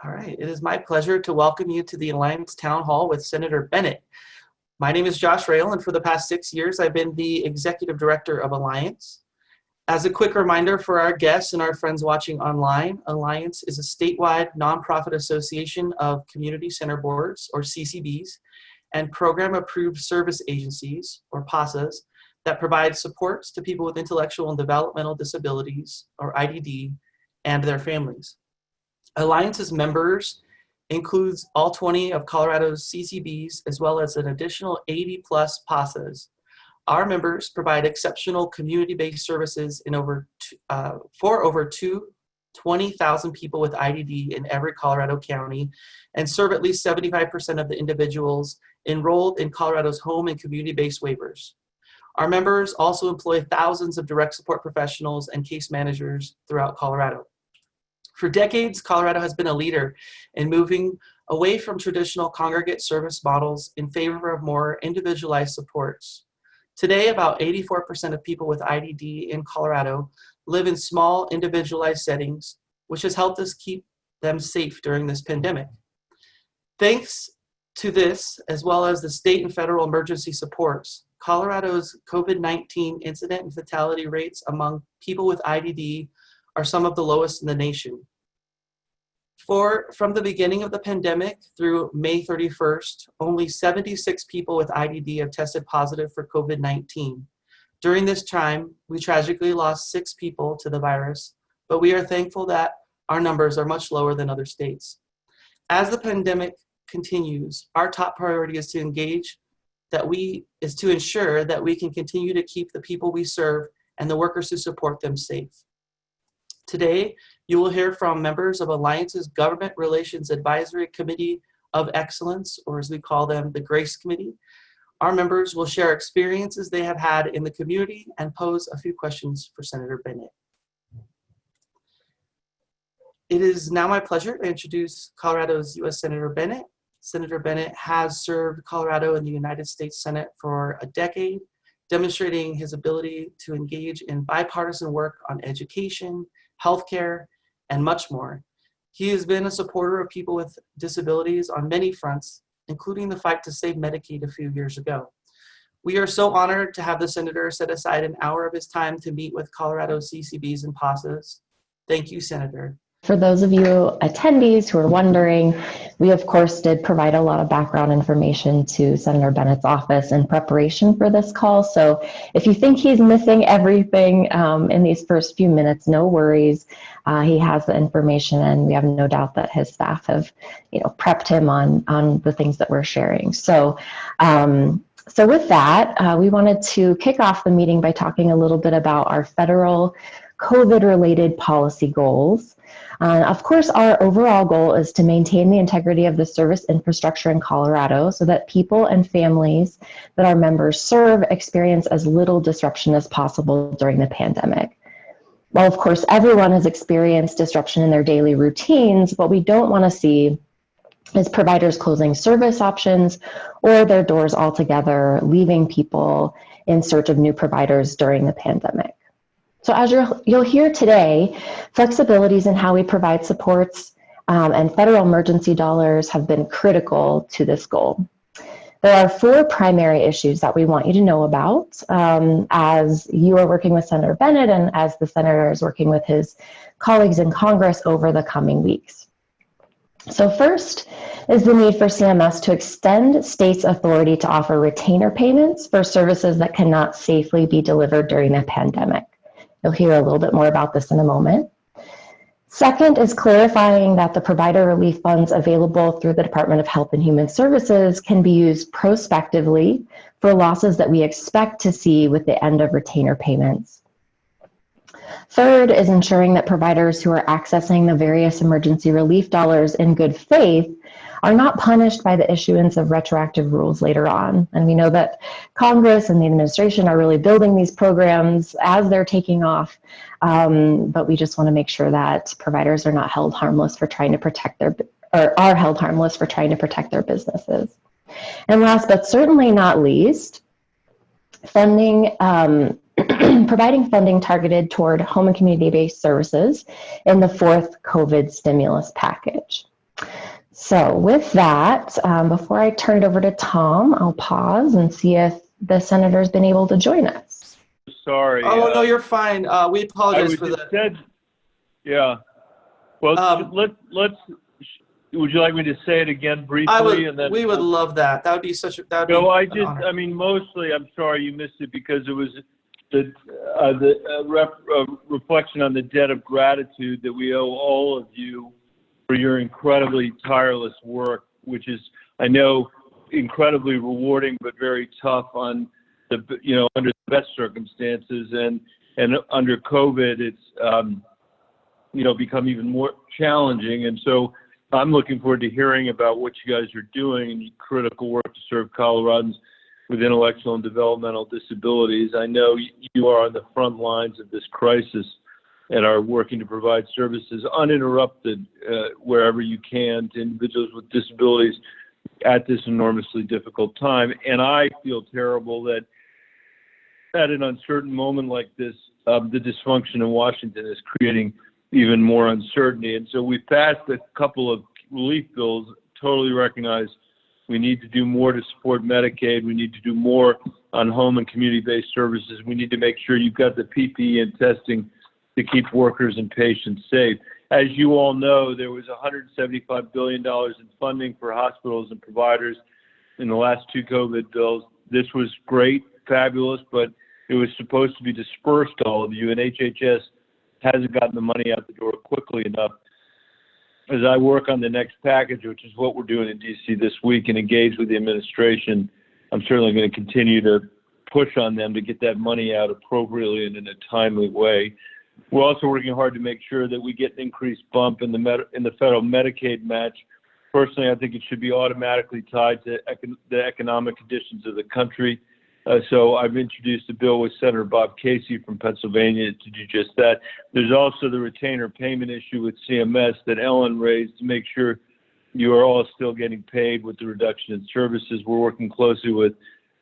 All right, it is my pleasure to welcome you to the Alliance Town Hall with Senator Bennet. My name is Josh Rail, and for the past 6 years, I've been the Executive Director of Alliance. As a quick reminder for our guests and our friends watching online, Alliance is a statewide nonprofit association of community center boards, or CCBs, and program-approved service agencies, or PASAs, that provide supports to people with intellectual and developmental disabilities, or IDD, and their families. Alliance's members includes all 20 of Colorado's CCBs, as well as an additional 80 plus PASAs. Our members provide exceptional community-based services for over 20,000 people with IDD in every Colorado county, and serve at least 75% of the individuals enrolled in Colorado's home and community-based waivers. Our members also employ thousands of direct support professionals and case managers throughout Colorado. For decades, Colorado has been a leader in moving away from traditional congregate service models in favor of more individualized supports. Today, about 84% of people with IDD in Colorado live in small, individualized settings, which has helped us keep them safe during this pandemic. Thanks to this, as well as the state and federal emergency supports, Colorado's COVID-19 incident and fatality rates among people with IDD are some of the lowest in the nation. From the beginning of the pandemic through May 31st, only 76 people with IDD have tested positive for COVID-19. During this time, we tragically lost 6 people to the virus, but we are thankful that our numbers are much lower than other states. As the pandemic continues, our top priority is to ensure that we can continue to keep the people we serve and the workers who support them safe. Today, you will hear from members of Alliance's Government Relations Advisory Committee of Excellence, or as we call them, the GRACE Committee. Our members will share experiences they have had in the community and pose a few questions for Senator Bennet. It is now my pleasure to introduce Colorado's U.S. Senator Bennet. Senator Bennet has served Colorado in the United States Senate for a decade, demonstrating his ability to engage in bipartisan work on education, healthcare, and much more. He has been a supporter of people with disabilities on many fronts, including the fight to save Medicaid a few years ago. We are so honored to have the Senator set aside an hour of his time to meet with Colorado CCBs and PASAs. Thank you, Senator. For those of you attendees who are wondering, we of course did provide a lot of background information to Senator Bennett's office in preparation for this call. So if you think he's missing everything in these first few minutes, no worries. He has the information, and we have no doubt that his staff have, prepped him on the things that we're sharing. So with that, we wanted to kick off the meeting by talking a little bit about our federal COVID-related policy goals. Of course, our overall goal is to maintain the integrity of the service infrastructure in Colorado so that people and families that our members serve experience as little disruption as possible during the pandemic. While, of course, everyone has experienced disruption in their daily routines, what we don't want to see is providers closing service options or their doors altogether, leaving people in search of new providers during the pandemic. So as you'll hear today, flexibilities in how we provide supports and federal emergency dollars have been critical to this goal. There are 4 primary issues that we want you to know about as you are working with Senator Bennet and as the Senator is working with his colleagues in Congress over the coming weeks. So first is the need for CMS to extend states' authority to offer retainer payments for services that cannot safely be delivered during the pandemic. You'll hear a little bit more about this in a moment. Second is clarifying that the provider relief funds available through the Department of Health and Human Services can be used prospectively for losses that we expect to see with the end of retainer payments. Third is ensuring that providers who are accessing the various emergency relief dollars in good faith are not punished by the issuance of retroactive rules later on. And we know that Congress and the administration are really building these programs as they're taking off, but we just want to make sure that providers are not held harmless for trying to protect their, or are held harmless for trying to protect their businesses. And last but certainly not least, funding, providing funding targeted toward home and community-based services in the 4th COVID stimulus package. So with that, before I turn it over to Tom, I'll pause and see if the senator's been able to join us. Sorry. Oh, no, you're fine. We apologize for the. Said, yeah. Well, let's. Would you like me to say it again briefly? I would. And then We would love that. That would be such a. That would No, be an honor. I mean, mostly, I'm sorry you missed it because it was the reflection on the debt of gratitude that we owe all of you for your incredibly tireless work, which is, I know, incredibly rewarding but very tough on the, under the best circumstances, and under COVID, it's become even more challenging. And so I'm looking forward to hearing about what you guys are doing and your critical work to serve Coloradans with intellectual and developmental disabilities. I know you are on the front lines of this crisis and are working to provide services uninterrupted wherever you can to individuals with disabilities at this enormously difficult time. And I feel terrible that at an uncertain moment like this, the dysfunction in Washington is creating even more uncertainty. And so we passed a couple of relief bills, totally recognize we need to do more to support Medicaid. We need to do more on home and community-based services. We need to make sure you've got the PPE and testing to keep workers and patients safe. As you all know, there was $175 billion in funding for hospitals and providers in the last two COVID bills. This was great, fabulous, but it was supposed to be dispersed to all of you, and HHS hasn't gotten the money out the door quickly enough. As I work on the next package, which is what we're doing in D.C. this week, and engage with the administration, I'm certainly going to continue to push on them to get that money out appropriately and in a timely way. We're also working hard to make sure that we get an increased bump in the federal Medicaid match. Personally, I think it should be automatically tied to the economic conditions of the country. So I've introduced a bill with Senator Bob Casey from Pennsylvania to do just that. There's also the retainer payment issue with CMS that Ellen raised to make sure you are all still getting paid with the reduction in services. We're working closely with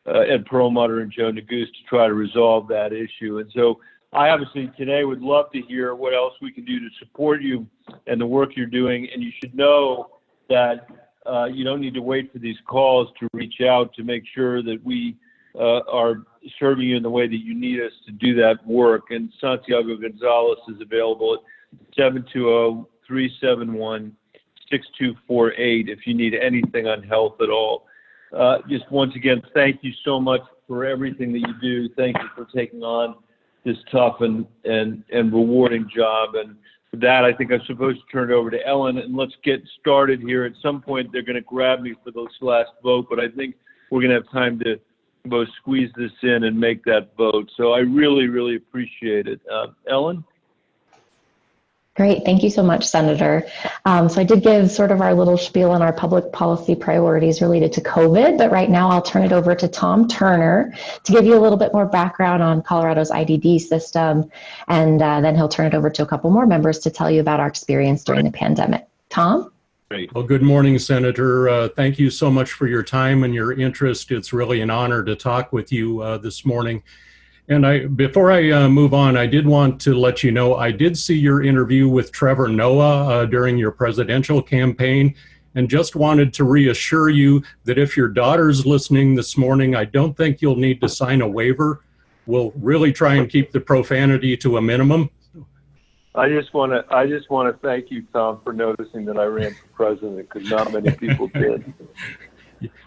Ed Perlmutter and Joe Neguse to try to resolve that issue. And so I obviously today would love to hear what else we can do to support you and the work you're doing. And you should know that you don't need to wait for these calls to reach out to make sure that we are serving you in the way that you need us to do that work. And Santiago Gonzalez is available at 720-371-6248 if you need anything on health at all. Just once again, thank you so much for everything that you do. Thank you for taking on this tough and rewarding job. And for that, I think I'm supposed to turn it over to Ellen, and let's get started here. At some point, they're going to grab me for this last vote, but I think we're going to have time to both squeeze this in and make that vote. So I really, really appreciate it. Ellen? Great. Thank you so much, Senator. So I did give sort of our little spiel on our public policy priorities related to COVID, but right now I'll turn it over to Tom Turner to give you a little bit more background on Colorado's IDD system, and then he'll turn it over to a couple more members to tell you about our experience during the pandemic. Tom? Great. Well, good morning, Senator. Thank you so much for your time and your interest. It's really an honor to talk with you this morning. And before I move on, I did want to let you know I did see your interview with Trevor Noah during your presidential campaign, and just wanted to reassure you that if your daughter's listening this morning, I don't think you'll need to sign a waiver. We'll really try and keep the profanity to a minimum. I just want to thank you, Tom, for noticing that I ran for president, because not many people did.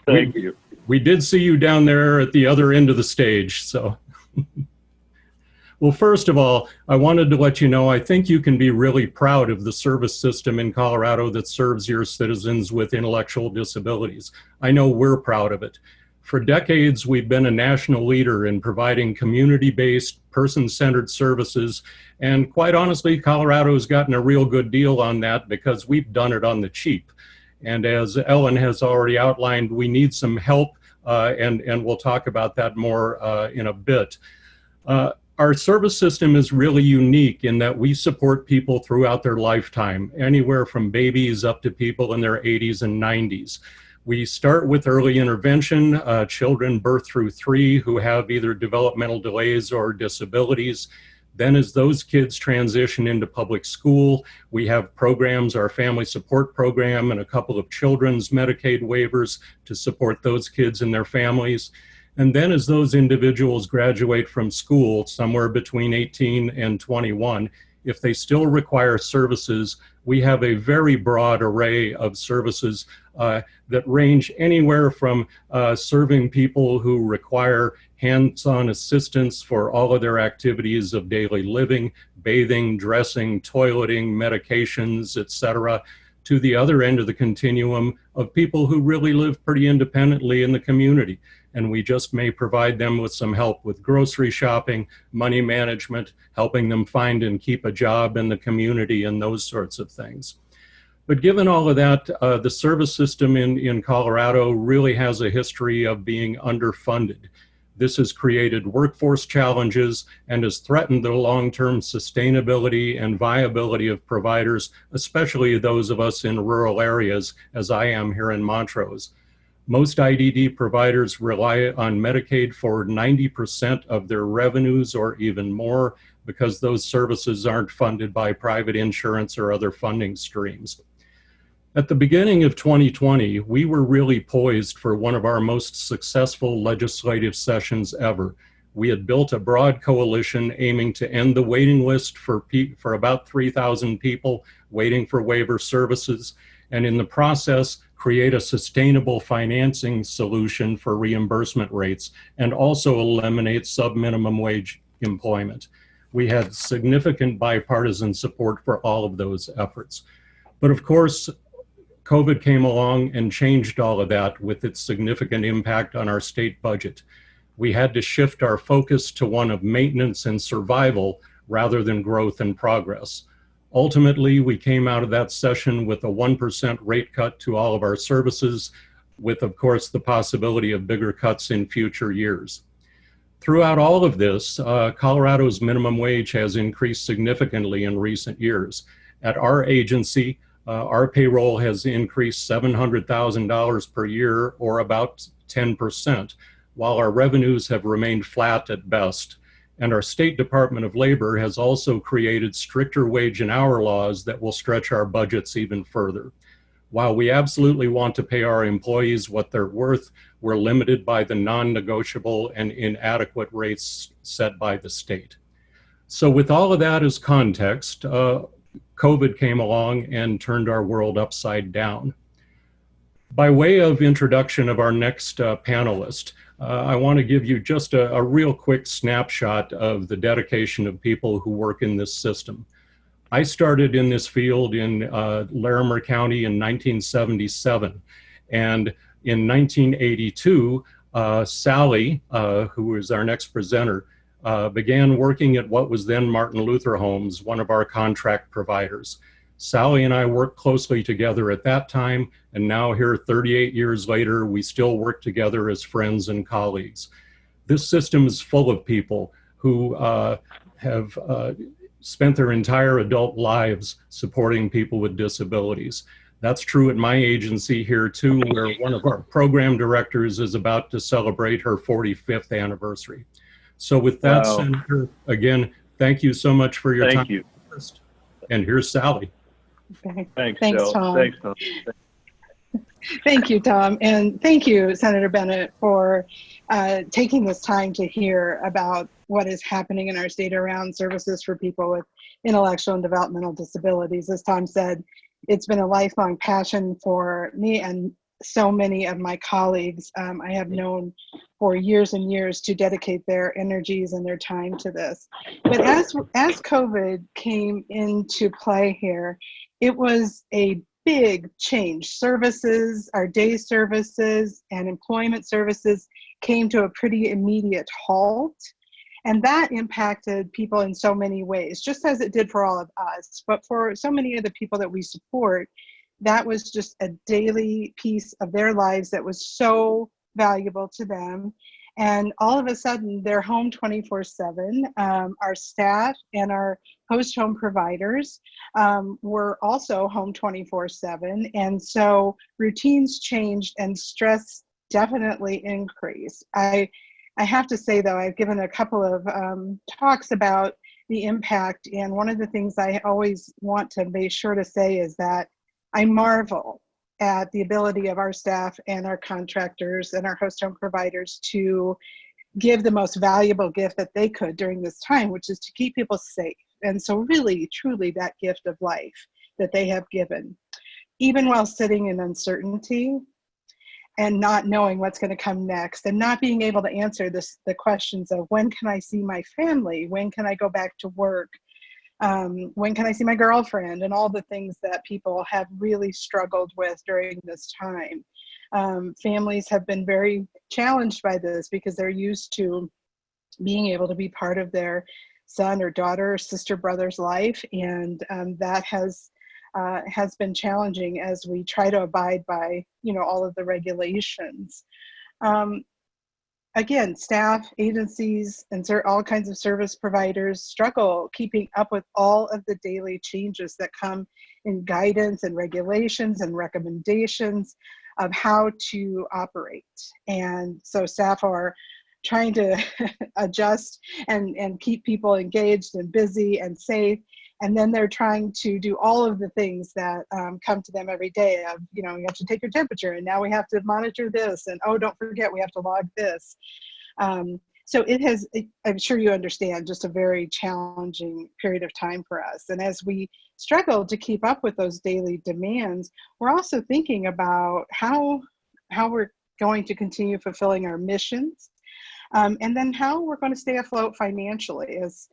Thank you. We did see you down there at the other end of the stage, so. Well, first of all, I wanted to let you know I think you can be really proud of the service system in Colorado that serves your citizens with intellectual disabilities. I know we're proud of it. For decades, we've been a national leader in providing community-based, person-centered services, and quite honestly, Colorado's gotten a real good deal on that because we've done it on the cheap. And as Ellen has already outlined, we need some help, and we'll talk about that more in a bit. Our service system is really unique in that we support people throughout their lifetime, anywhere from babies up to people in their 80s and 90s. We start with early intervention, children birth through 3 who have either developmental delays or disabilities. Then as those kids transition into public school, we have programs, our family support program and a couple of children's Medicaid waivers to support those kids and their families. And then as those individuals graduate from school, somewhere between 18 and 21, if they still require services, we have a very broad array of services that range anywhere from serving people who require hands-on assistance for all of their activities of daily living, bathing, dressing, toileting, medications, etc., to the other end of the continuum of people who really live pretty independently in the community. And we just may provide them with some help with grocery shopping, money management, helping them find and keep a job in the community and those sorts of things. But given all of that, the service system in Colorado really has a history of being underfunded. This has created workforce challenges and has threatened the long-term sustainability and viability of providers, especially those of us in rural areas, as I am here in Montrose. Most IDD providers rely on Medicaid for 90% of their revenues or even more because those services aren't funded by private insurance or other funding streams. At the beginning of 2020, we were really poised for one of our most successful legislative sessions ever. We had built a broad coalition aiming to end the waiting list for about 3,000 people waiting for waiver services, and in the process, create a sustainable financing solution for reimbursement rates, and also eliminate sub-minimum wage employment. We had significant bipartisan support for all of those efforts. But of course, COVID came along and changed all of that with its significant impact on our state budget. We had to shift our focus to one of maintenance and survival rather than growth and progress. Ultimately, we came out of that session with a 1% rate cut to all of our services, with, of course, the possibility of bigger cuts in future years. Throughout all of this, Colorado's minimum wage has increased significantly in recent years. At our agency, our payroll has increased $700,000 per year, or about 10%, while our revenues have remained flat at best. And our State Department of Labor has also created stricter wage and hour laws that will stretch our budgets even further. While we absolutely want to pay our employees what they're worth, we're limited by the non-negotiable and inadequate rates set by the state. So with all of that as context, COVID came along and turned our world upside down. By way of introduction of our next panelist, I want to give you just a real quick snapshot of the dedication of people who work in this system. I started in this field in Larimer County in 1977, and in 1982, Sally, who is our next presenter, began working at what was then Martin Luther Homes, one of our contract providers. Sally and I worked closely together at that time, and now here 38 years later, we still work together as friends and colleagues. This system is full of people who have spent their entire adult lives supporting people with disabilities. That's true at my agency here too, where one of our program directors is about to celebrate her 45th anniversary. So with that, wow. Senator, again, thank you so much for your time. Thank you. And here's Sally. Thanks, Tom. Thanks, Tom. Thank you, Tom. And thank you, Senator Bennet, for taking this time to hear about what is happening in our state around services for people with intellectual and developmental disabilities. As Tom said, it's been a lifelong passion for me and so many of my colleagues I have known for years and years to dedicate their energies and their time to this. But as COVID came into play here, it was a big change. Services, our day services and employment services came to a pretty immediate halt. And that impacted people in so many ways, just as it did for all of us. But for so many of the people that we support, that was just a daily piece of their lives that was so valuable to them. And all of a sudden, they're home 24/7. Our staff and our host-home providers were also home 24/7. And so routines changed and stress definitely increased. I have to say, though, I've given a couple of talks about the impact. And one of the things I always want to be sure to say is that I marvel at the ability of our staff and our contractors and our host home providers to give the most valuable gift that they could during this time, which is to keep people safe. And so really, truly that gift of life that they have given, even while sitting in uncertainty and not knowing what's going to come next, and not being able to answer the questions of when can I see my family? When can I go back to work? When can I see my girlfriend? And all the things that people have really struggled with during this time. Families have been very challenged by this because they're used to being able to be part of their son or daughter or sister brother's life, and that has been challenging as we try to abide by, all of the regulations. Again, staff, agencies, and all kinds of service providers struggle keeping up with all of the daily changes that come in guidance and regulations and recommendations of how to operate. And so staff are trying to adjust and keep people engaged and busy and safe. And then they're trying to do all of the things that come to them every day of, you have to take your temperature, and now we have to monitor this, and oh, don't forget, we have to log this. So it has, I'm sure you understand, just a very challenging period of time for us. And as we struggle to keep up with those daily demands, we're also thinking about how we're going to continue fulfilling our missions, and then how we're going to stay afloat financially. As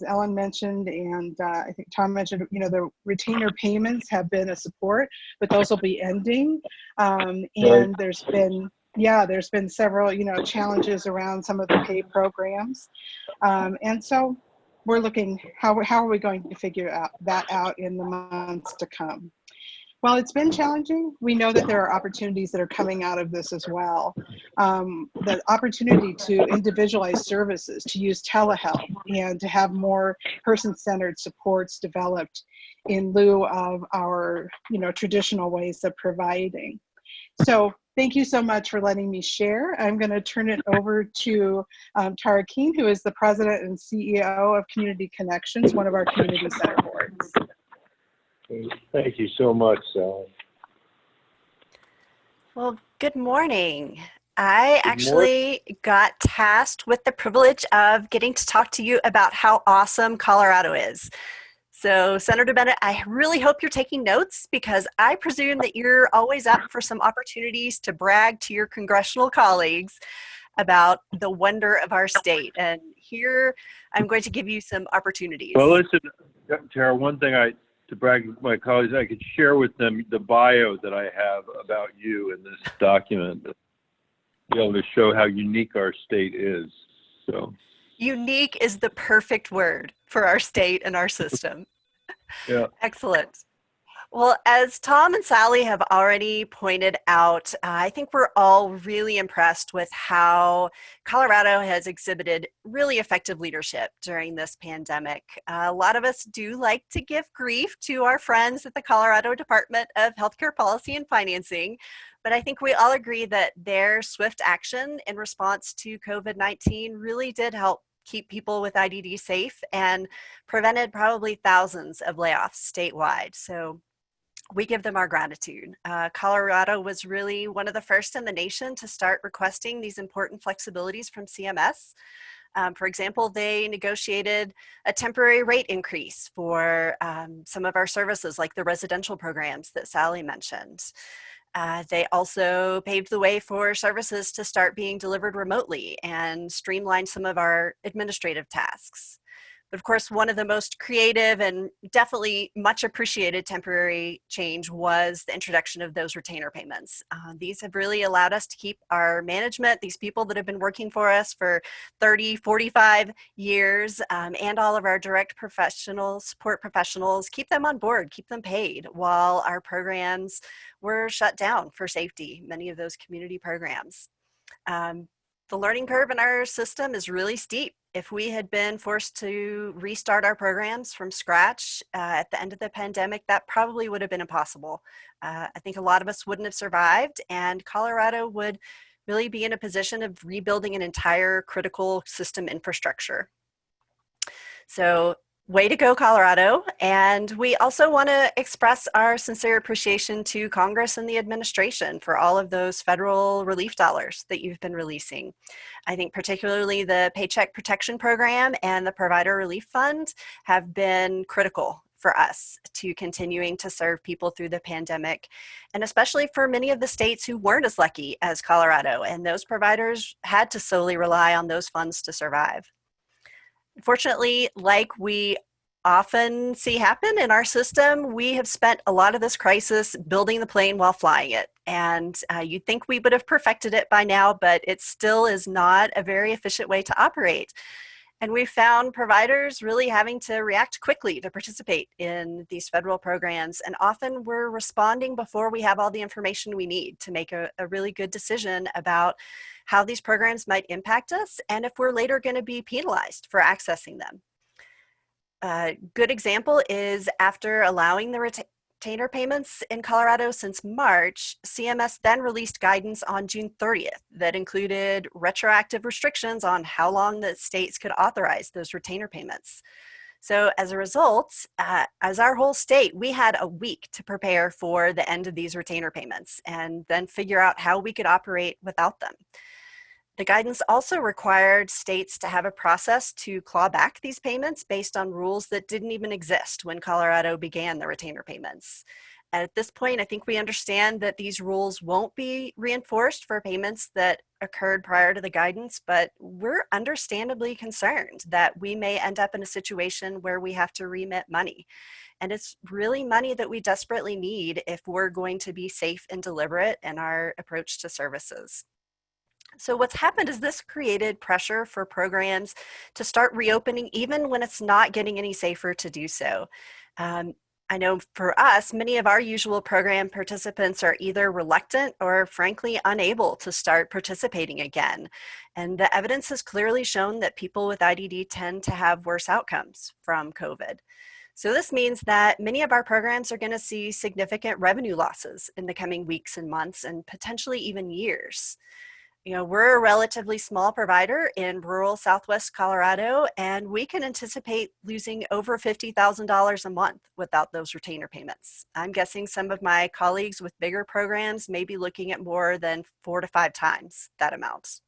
Ellen mentioned, and I think Tom mentioned, the retainer payments have been a support, but those will be ending. And there's been several, challenges around some of the pay programs. And so we're looking, how are we going to figure that out in the months to come? While it's been challenging, we know that there are opportunities that are coming out of this as well. The opportunity to individualize services, to use telehealth, and to have more person-centered supports developed in lieu of our, traditional ways of providing. So thank you so much for letting me share. I'm going to turn it over to Tara Keene, who is the president and CEO of Community Connections, one of our community center boards. Thank you so much, Sally. Well, good morning. I actually got tasked with the privilege of getting to talk to you about how awesome Colorado is. So, Senator Bennet, I really hope you're taking notes, because I presume that you're always up for some opportunities to brag to your congressional colleagues about the wonder of our state. And here I'm going to give you some opportunities. Well, listen, Tara, one thing to brag with my colleagues, I could share with them the bio that I have about you in this document, to be able to show how unique our state is. So, unique is the perfect word for our state and our system. Yeah. Excellent. Well, as Tom and Sally have already pointed out, I think we're all really impressed with how Colorado has exhibited really effective leadership during this pandemic. A lot of us do like to give grief to our friends at the Colorado Department of Healthcare Policy and Financing, but I think we all agree that their swift action in response to COVID-19 really did help keep people with IDD safe and prevented probably thousands of layoffs statewide. So we give them our gratitude. Colorado was really one of the first in the nation to start requesting these important flexibilities from CMS. For example, they negotiated a temporary rate increase for some of our services, like the residential programs that Sally mentioned. They also paved the way for services to start being delivered remotely and streamlined some of our administrative tasks. But of course, one of the most creative and definitely much appreciated temporary change was the introduction of those retainer payments. These have really allowed us to keep our management, these people that have been working for us for 30, 45 years, and all of our direct support professionals, keep them on board, keep them paid while our programs were shut down for safety, many of those community programs. The learning curve in our system is really steep. If we had been forced to restart our programs from scratch at the end of the pandemic, that probably would have been impossible. I think a lot of us wouldn't have survived, and Colorado would really be in a position of rebuilding an entire critical system infrastructure. So way to go, Colorado. And we also want to express our sincere appreciation to Congress and the administration for all of those federal relief dollars that you've been releasing. I think particularly the Paycheck Protection Program and the Provider Relief Fund have been critical for us to continuing to serve people through the pandemic, and especially for many of the states who weren't as lucky as Colorado, and those providers had to solely rely on those funds to survive. Fortunately, like we often see happen in our system, we have spent a lot of this crisis building the plane while flying it. And you'd think we would have perfected it by now, but it still is not a very efficient way to operate. And we found providers really having to react quickly to participate in these federal programs. And often we're responding before we have all the information we need to make a really good decision about how these programs might impact us and if we're later going to be penalized for accessing them. A good example is after allowing the retainer payments in Colorado since March, CMS then released guidance on June 30th that included retroactive restrictions on how long the states could authorize those retainer payments. So as a result, as our whole state, we had a week to prepare for the end of these retainer payments and then figure out how we could operate without them. The guidance also required states to have a process to claw back these payments based on rules that didn't even exist when Colorado began the retainer payments. And at this point, I think we understand that these rules won't be reinforced for payments that occurred prior to the guidance, but we're understandably concerned that we may end up in a situation where we have to remit money. And it's really money that we desperately need if we're going to be safe and deliberate in our approach to services. So what's happened is this created pressure for programs to start reopening even when it's not getting any safer to do so. I know for us, many of our usual program participants are either reluctant or frankly unable to start participating again. And the evidence has clearly shown that people with IDD tend to have worse outcomes from COVID. So this means that many of our programs are going to see significant revenue losses in the coming weeks and months and potentially even years. You know, we're a relatively small provider in rural Southwest Colorado, and we can anticipate losing over $50,000 a month without those retainer payments. I'm guessing some of my colleagues with bigger programs may be looking at more than 4 to 5 times that amount.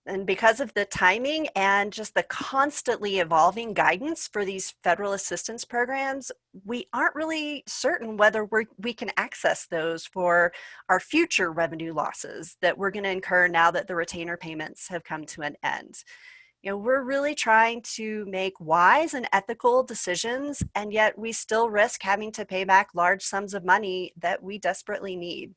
And because of the timing and just the constantly evolving guidance for these federal assistance programs, we aren't really certain whether we can access those for our future revenue losses that we're going to incur now that the retainer payments have come to an end. You know, we're really trying to make wise and ethical decisions, and yet we still risk having to pay back large sums of money that we desperately need.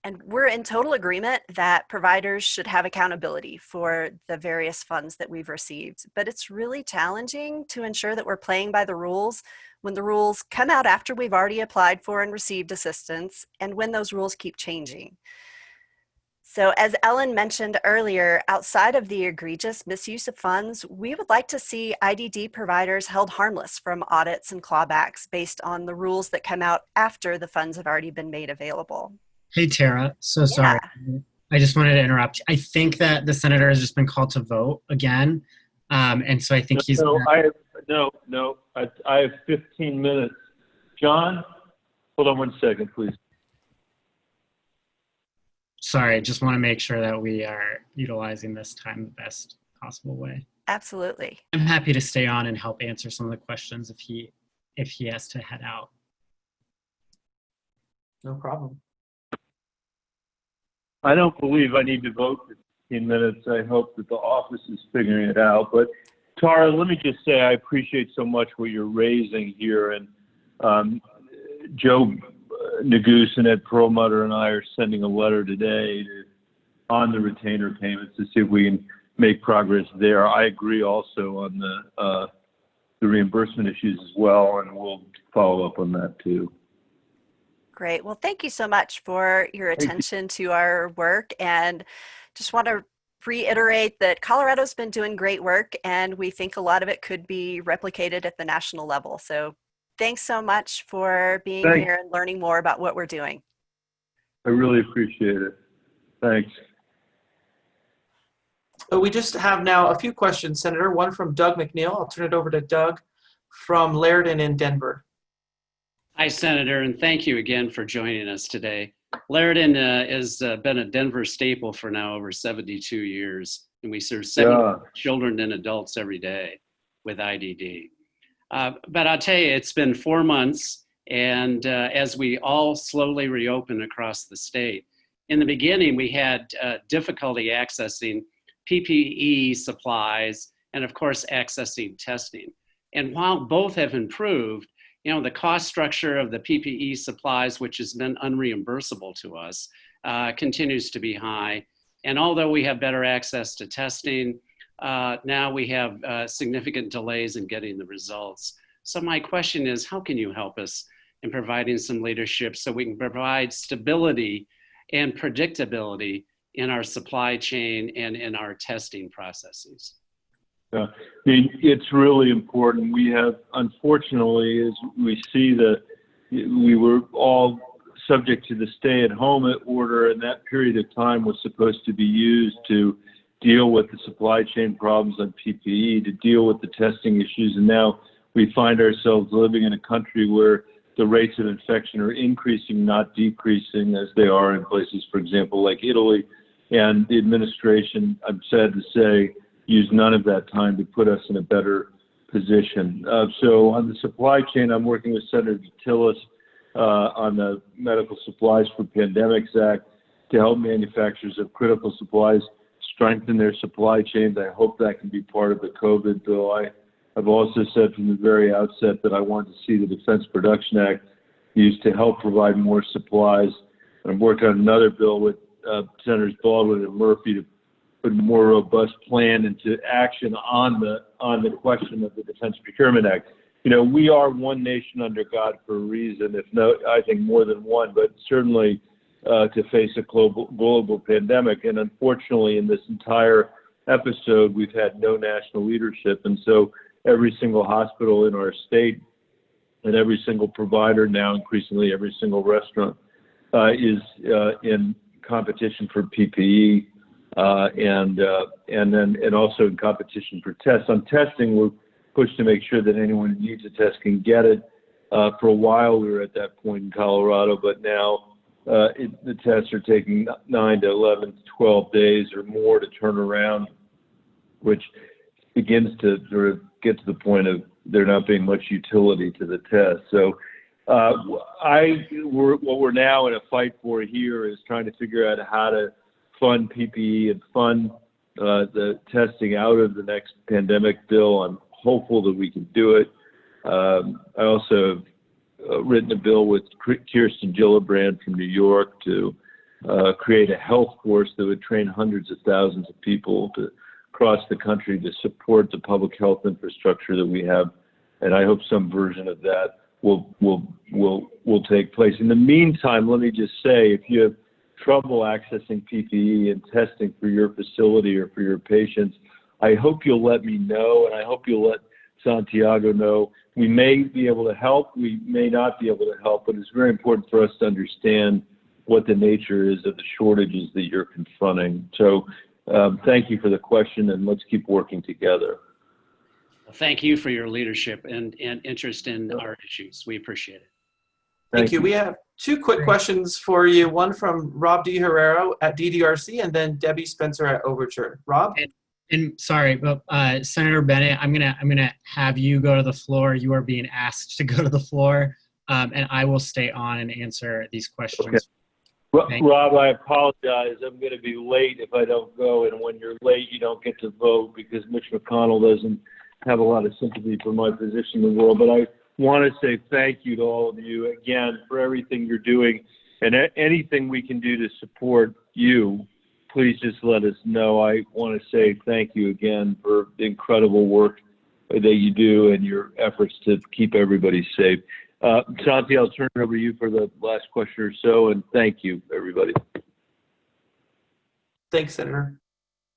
And we're in total agreement that providers should have accountability for the various funds that we've received, but it's really challenging to ensure that we're playing by the rules when the rules come out after we've already applied for and received assistance, and when those rules keep changing. So as Ellen mentioned earlier, outside of the egregious misuse of funds, we would like to see IDD providers held harmless from audits and clawbacks based on the rules that come out after the funds have already been made available. Hey, Tara. So sorry. I just wanted to interrupt. I think that the senator has just been called to vote again. And so I think he's... I have 15 minutes. John, hold on one second, please. Sorry, I just want to make sure that we are utilizing this time the best possible way. Absolutely. I'm happy to stay on and help answer some of the questions if he has to head out. No problem. I don't believe I need to vote for 15 minutes. I hope that the office is figuring it out. But Tara, let me just say I appreciate so much what you're raising here. And Joe Neguse and Ed Perlmutter and I are sending a letter today on the retainer payments to see if we can make progress there. I agree also on the reimbursement issues as well, and we'll follow up on that too. Great. Well, thank you so much for your attention to our work, and just want to reiterate that Colorado's been doing great work, and we think a lot of it could be replicated at the national level. So thanks so much for being here and learning more about what we're doing. I really appreciate it. Thanks. We just have now a few questions, Senator. One from Doug McNeil. I'll turn it over to Doug from Laredon in Denver. Hi, Senator, and thank you again for joining us today. Laredon has been a Denver staple for now over 72 years, and we serve 7 children and adults every day with IDD. But I'll tell you, it's been 4 months, and as we all slowly reopen across the state, in the beginning, we had difficulty accessing PPE supplies and, of course, accessing testing. And while both have improved, you know, the cost structure of the PPE supplies, which has been unreimbursable to us, continues to be high. And although we have better access to testing, now we have significant delays in getting the results. So my question is, how can you help us in providing some leadership so we can provide stability and predictability in our supply chain and in our testing processes? It's really important. We have, unfortunately, as we see we were all subject to the stay-at-home order, and that period of time was supposed to be used to deal with the supply chain problems on PPE, to deal with the testing issues, and now we find ourselves living in a country where the rates of infection are increasing, not decreasing, as they are in places, for example, like Italy. And the administration, I'm sad to say, used none of that time to put us in a better position. So on the supply chain, I'm working with Senator Tillis on the Medical Supplies for Pandemics Act to help manufacturers of critical supplies strengthen their supply chains. I hope that can be part of the COVID bill. I've also said from the very outset that I want to see the Defense Production Act used to help provide more supplies. And I'm working on another bill with Senators Baldwin and Murphy to put a more robust plan into action on the question of the Defense Procurement Act. You know, we are one nation under God for a reason, if not, I think more than one, but certainly to face a global pandemic. And unfortunately, in this entire episode, we've had no national leadership. And so every single hospital in our state and every single provider, now increasingly every single restaurant, is in competition for PPE. And also in competition for tests. On testing, we're pushed to make sure that anyone who needs a test can get it. For a while, we were at that point in Colorado, but now the tests are taking 9 to 11 to 12 days or more to turn around, which begins to sort of get to the point of there not being much utility to the test. So what we're now in a fight for here is trying to figure out how to fund PPE and fund the testing out of the next pandemic bill. I'm hopeful that we can do it. I also have written a bill with Kirsten Gillibrand from New York to create a health course that would train hundreds of thousands of people across the country to support the public health infrastructure that we have. And I hope some version of that will take place. In the meantime, let me just say, if you have trouble accessing PPE and testing for your facility or for your patients, I hope you'll let me know, and I hope you'll let Santiago know. We may be able to help, we may not be able to help, but it's very important for us to understand what the nature is of the shortages that you're confronting. So thank you for the question, and let's keep working together. Thank you for your leadership and interest in our issues. We appreciate it. Thank you. We have 2 quick questions for you. One from Rob D. Herrero at DDRC, and then Debbie Spencer at Overture. Rob? And sorry, but Senator Bennet, I'm gonna have you go to the floor. You are being asked to go to the floor, and I will stay on and answer these questions. Okay. Rob, I apologize. I'm going to be late if I don't go, and when you're late, you don't get to vote because Mitch McConnell doesn't have a lot of sympathy for my position in the world. But I want to say thank you to all of you again for everything you're doing, and anything we can do to support you, please just let us know. I want to say thank you again for the incredible work that you do and your efforts to keep everybody safe. Santi, I'll turn it over to you for the last question or so, and thank you, everybody. Thanks, Senator.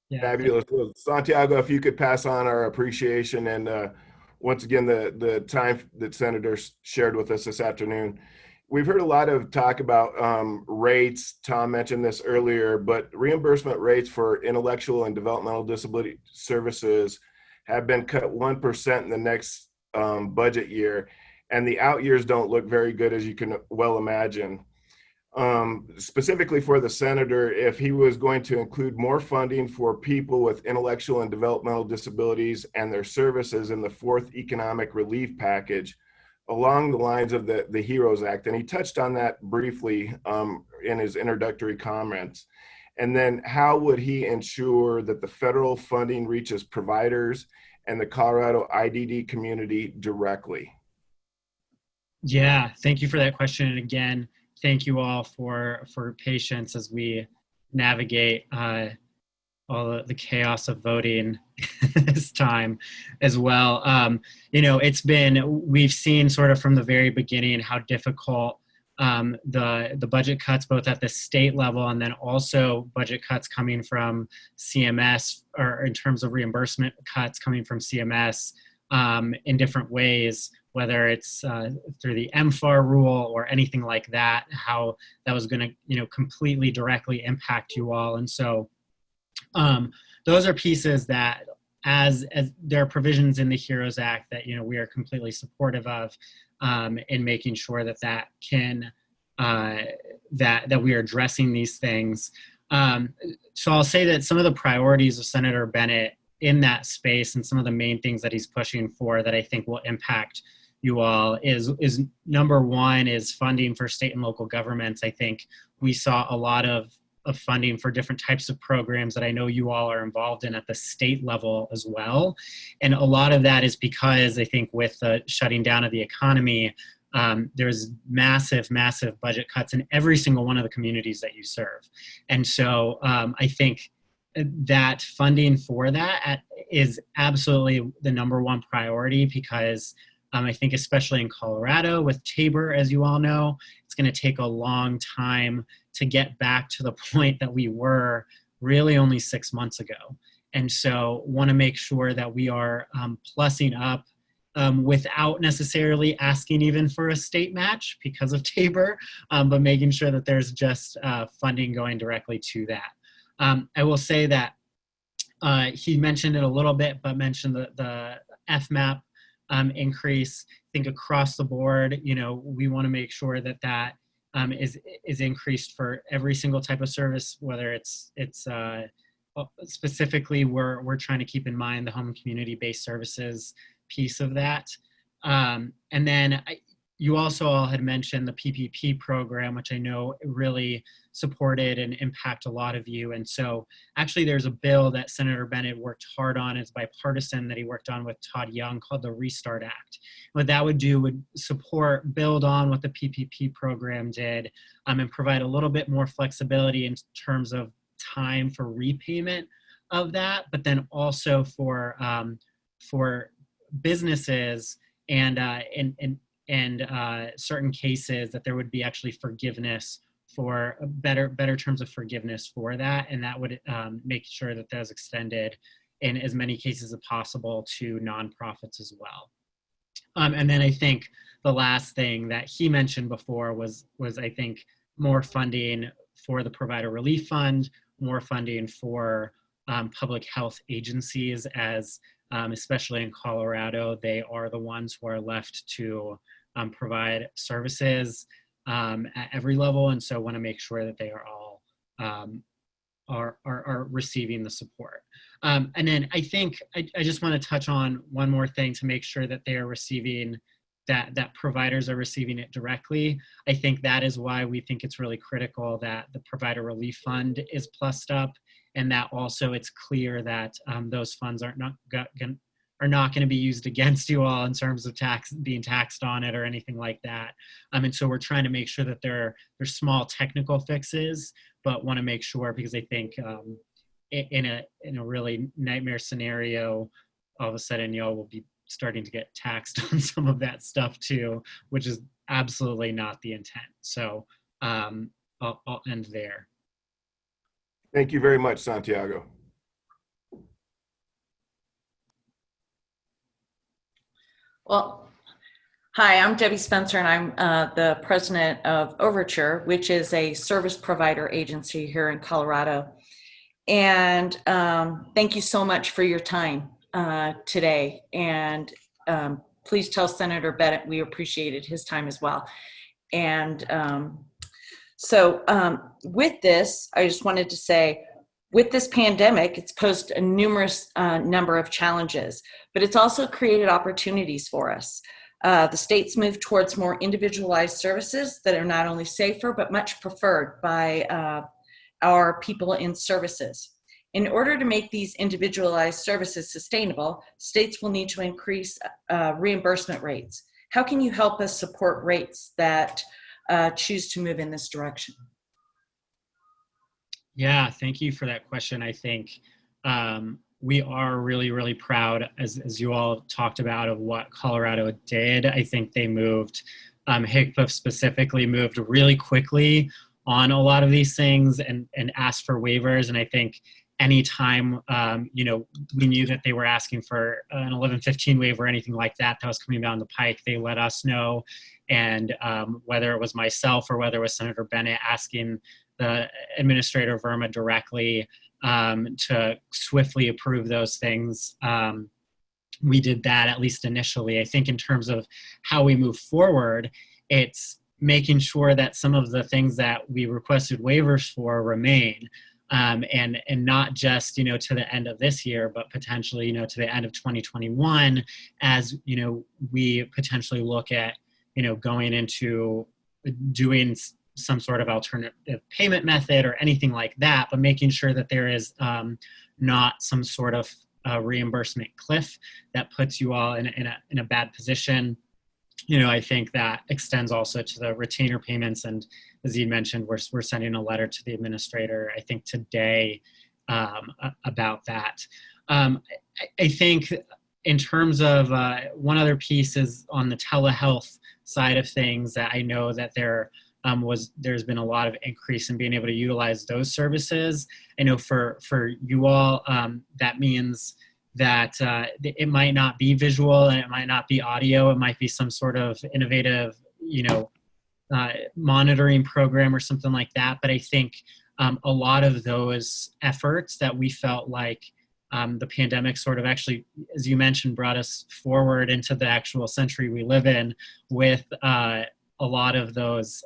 Yeah. Fabulous. Well, Santiago, if you could pass on our appreciation and once again, the time that Senator shared with us this afternoon. we've heard a lot of talk about rates. Tom mentioned this earlier, but reimbursement rates for intellectual and developmental disability services have been cut 1% in the next budget year, and the out years don't look very good, as you can well imagine. Specifically for the senator, if he was going to include more funding for people with intellectual and developmental disabilities and their services in the fourth economic relief package, along the lines of the HEROES Act, and he touched on that briefly in his introductory comments. And then how would he ensure that the federal funding reaches providers and the Colorado IDD community directly? Yeah, thank you for that question. And again, thank you all for patience as we navigate all the chaos of voting this time as well. We've seen sort of from the very beginning how difficult the budget cuts, both at the state level and then also budget cuts coming from CMS, or in terms of reimbursement cuts coming from CMS in different ways, whether it's through the MFAR rule or anything like that, how that was going to, completely directly impact you all. And so those are pieces that, as there are provisions in the HEROES Act that, we are completely supportive of in making sure that can, that we are addressing these things. So I'll say that some of the priorities of Senator Bennet in that space and some of the main things that he's pushing for that I think will impact you all is number one is funding for state and local governments. I think we saw a lot of funding for different types of programs that I know you all are involved in at the state level as well. And a lot of that is because I think with the shutting down of the economy, there's massive budget cuts in every single one of the communities that you serve. And so I think that funding for that is absolutely the number one priority, because I think especially in Colorado with Tabor, as you all know, it's going to take a long time to get back to the point that we were really only 6 months ago. And so want to make sure that we are plussing up without necessarily asking even for a state match because of Tabor, but making sure that there's just funding going directly to that. I will say that he mentioned it a little bit, but mentioned the FMAP increase. I think across the board, we want to make sure that is increased for every single type of service, whether it's specifically we're trying to keep in mind the home and community-based services piece of that. And then you also all had mentioned the PPP program, which I know really supported and impact a lot of you. And so actually there's a bill that Senator Bennet worked hard on, it's bipartisan, that he worked on with Todd Young, called the Restart Act. What that would do would build on what the PPP program did, and provide a little bit more flexibility in terms of time for repayment of that, but then also for businesses and certain cases that there would be actually forgiveness for better terms of forgiveness for that, and that would make sure that that was extended in as many cases as possible to nonprofits as well. And then I think the last thing that he mentioned before was I think more funding for the Provider Relief Fund, more funding for public health agencies, as especially in Colorado, they are the ones who are left to provide services at every level, and so want to make sure that they are all are receiving the support. And then I think I just want to touch on one more thing to make sure that they are receiving, that providers are receiving it directly. I think that is why we think it's really critical that the Provider Relief Fund is plussed up, and that also it's clear that those funds are not going to be used against you all in terms of being taxed on it or anything like that. And so we're trying to make sure that there are small technical fixes, but want to make sure, because I think in a really nightmare scenario, all of a sudden y'all will be starting to get taxed on some of that stuff too, which is absolutely not the intent. So I'll end there. Thank you very much, Santiago. Well, Hi, I'm Debbie Spencer, and I'm the president of Overture, which is a service provider agency here in Colorado. And thank you so much for your time today. And please tell Senator Bennet we appreciated his time as well. And with this, I just wanted to say, with this pandemic, it's posed a numerous number of challenges, but it's also created opportunities for us. The state's moved towards more individualized services that are not only safer, but much preferred by our people in services. In order to make these individualized services sustainable, states will need to increase reimbursement rates. How can you help us support rates that choose to move in this direction? Yeah, thank you for that question. I think we are really, really proud, as you all talked about, of what Colorado did. I think they moved, HCPF specifically moved really quickly on a lot of these things and asked for waivers. And I think anytime, we knew that they were asking for an 1115 waiver or anything like that was coming down the pike, they let us know. And whether it was myself or whether it was Senator Bennet asking the Administrator Verma directly to swiftly approve those things, we did that, at least initially. I think in terms of how we move forward, it's making sure that some of the things that we requested waivers for remain, and not just, to the end of this year, but potentially, to the end of 2021, as, we potentially look at, going into doing some sort of alternative payment method or anything like that, but making sure that there is not some sort of reimbursement cliff that puts you all in a bad position. I think that extends also to the retainer payments. And as you mentioned, we're sending a letter to the administrator, I think today, about that. I think in terms of one other piece is on the telehealth side of things, that I know that there's been a lot of increase in being able to utilize those services. I know for you all, that means that it might not be visual and it might not be audio. It might be some sort of innovative, monitoring program or something like that. But I think a lot of those efforts that we felt like the pandemic sort of actually, as you mentioned, brought us forward into the actual century we live in with a lot of those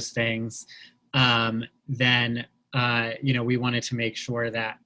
things, then we wanted to make sure that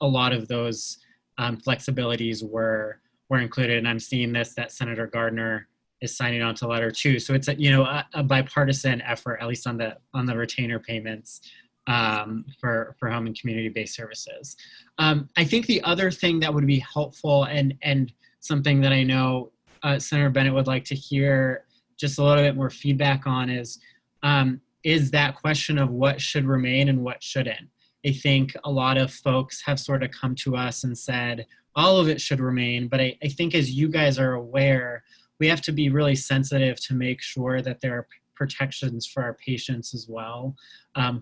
a lot of those flexibilities were included. And I'm seeing that Senator Gardner is signing on to letter 2. So it's a bipartisan effort, at least on the retainer payments for home and community-based services. I think the other thing that would be helpful and something that I know Senator Bennet would like to hear just a little bit more feedback on is that question of what should remain and what shouldn't. I think a lot of folks have sort of come to us and said, all of it should remain. But I think, as you guys are aware, we have to be really sensitive to make sure that there are protections for our patients as well,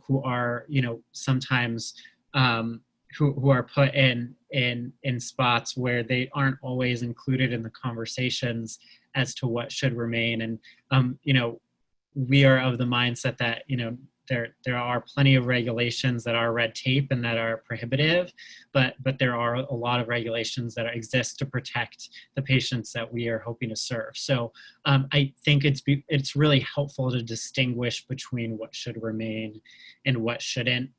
who are, sometimes who are put in spots where they aren't always included in the conversations as to what should remain. And, we are of the mindset that, there are plenty of regulations that are red tape and that are prohibitive, but there are a lot of regulations that exist to protect the patients that we are hoping to serve. So I think it's really helpful to distinguish between what should remain and what shouldn't.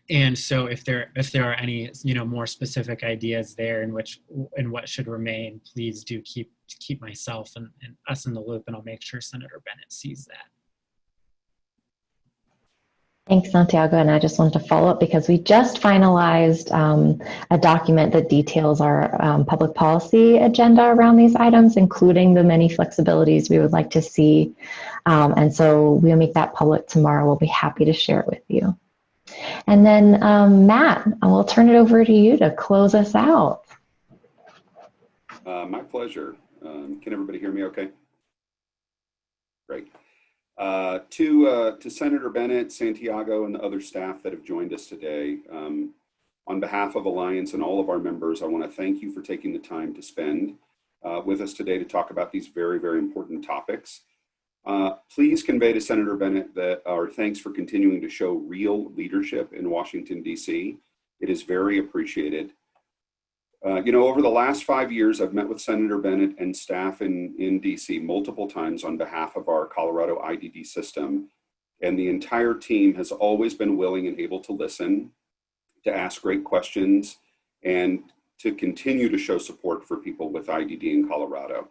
And so if there are any more specific ideas there in what should remain, please do keep myself and us in the loop, and I'll make sure Senator Bennet sees that. Thanks, Santiago. And I just wanted to follow up because we just finalized a document that details our public policy agenda around these items, including the many flexibilities we would like to see. And so we'll make that public tomorrow. We'll be happy to share it with you. And then Matt, I will turn it over to you to close us out. My pleasure. Can everybody hear me okay? Great. To Senator Bennet, Santiago, and the other staff that have joined us today, on behalf of Alliance and all of our members, I want to thank you for taking the time to spend with us today to talk about these very, very important topics. Please convey to Senator Bennet that our thanks for continuing to show real leadership in Washington, D.C. It is very appreciated. Over the last 5 years, I've met with Senator Bennet and staff in D.C. multiple times on behalf of our Colorado IDD system, and the entire team has always been willing and able to listen, to ask great questions, and to continue to show support for people with IDD in Colorado.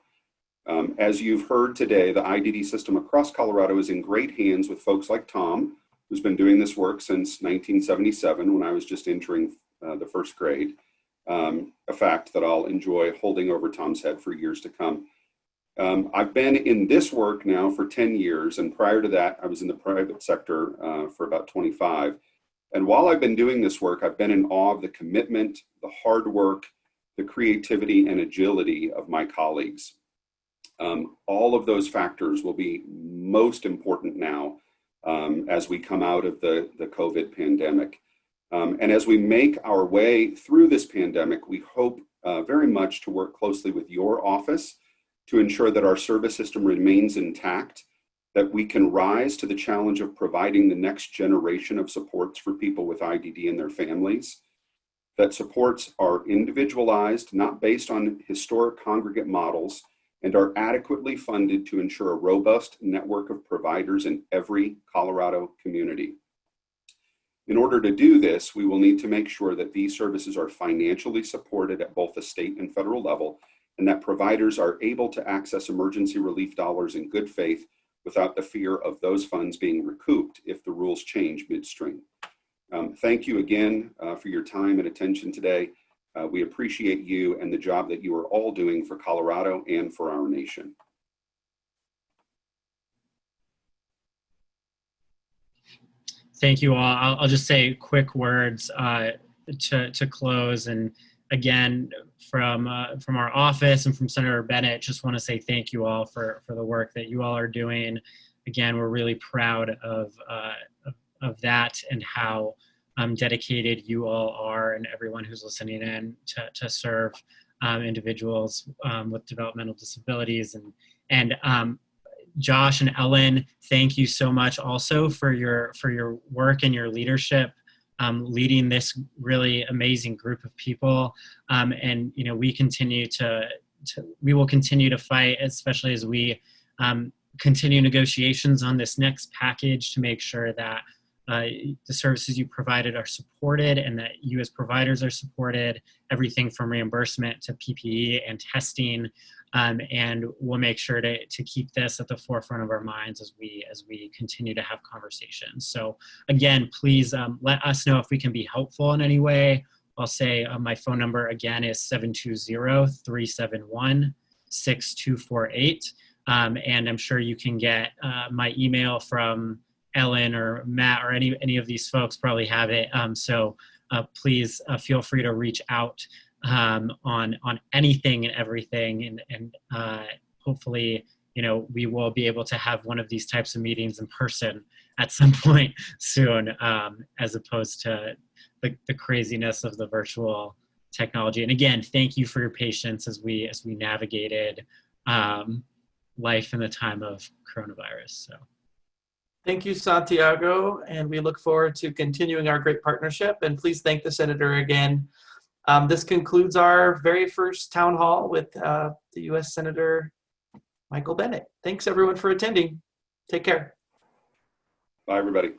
As you've heard today, the IDD system across Colorado is in great hands with folks like Tom, who's been doing this work since 1977 when I was just entering the first grade. A fact that I'll enjoy holding over Tom's head for years to come. I've been in this work now for 10 years, and prior to that, I was in the private sector for about 25. And while I've been doing this work, I've been in awe of the commitment, the hard work, the creativity, and agility of my colleagues. All of those factors will be most important now as we come out of the COVID pandemic. And as we make our way through this pandemic, we hope very much to work closely with your office to ensure that our service system remains intact, that we can rise to the challenge of providing the next generation of supports for people with IDD and their families, that supports are individualized, not based on historic congregate models, and are adequately funded to ensure a robust network of providers in every Colorado community. In order to do this, we will need to make sure that these services are financially supported at both the state and federal level, and that providers are able to access emergency relief dollars in good faith without the fear of those funds being recouped if the rules change midstream. Thank you again for your time and attention today. We appreciate you and the job that you are all doing for Colorado and for our nation. Thank you all. I'll just say quick words to close. And again, from our office and from Senator Bennet, just want to say thank you all for the work that you all are doing. Again, we're really proud of that and how dedicated you all are, and everyone who's listening in to serve individuals with developmental disabilities. And Josh and Ellen, thank you so much also for your work and your leadership leading this really amazing group of people. And we will continue to fight, especially as we continue negotiations on this next package, to make sure that the services you provided are supported and that you as providers are supported, everything from reimbursement to PPE and testing. And we'll make sure to keep this at the forefront of our minds as we continue to have conversations. So again, please let us know if we can be helpful in any way. I'll say my phone number again is 720-371-6248. And I'm sure you can get my email from Ellen or Matt, or any of these folks probably have it. So please feel free to reach out on anything and everything, and hopefully we will be able to have one of these types of meetings in person at some point soon, as opposed to the craziness of the virtual technology. And again, thank you for your patience as we navigated life in the time of coronavirus. So thank you, Santiago, and we look forward to continuing our great partnership. And please thank the Senator again. This concludes our very first town hall with the U.S. Senator Michael Bennet. Thanks, everyone, for attending. Take care. Bye, everybody.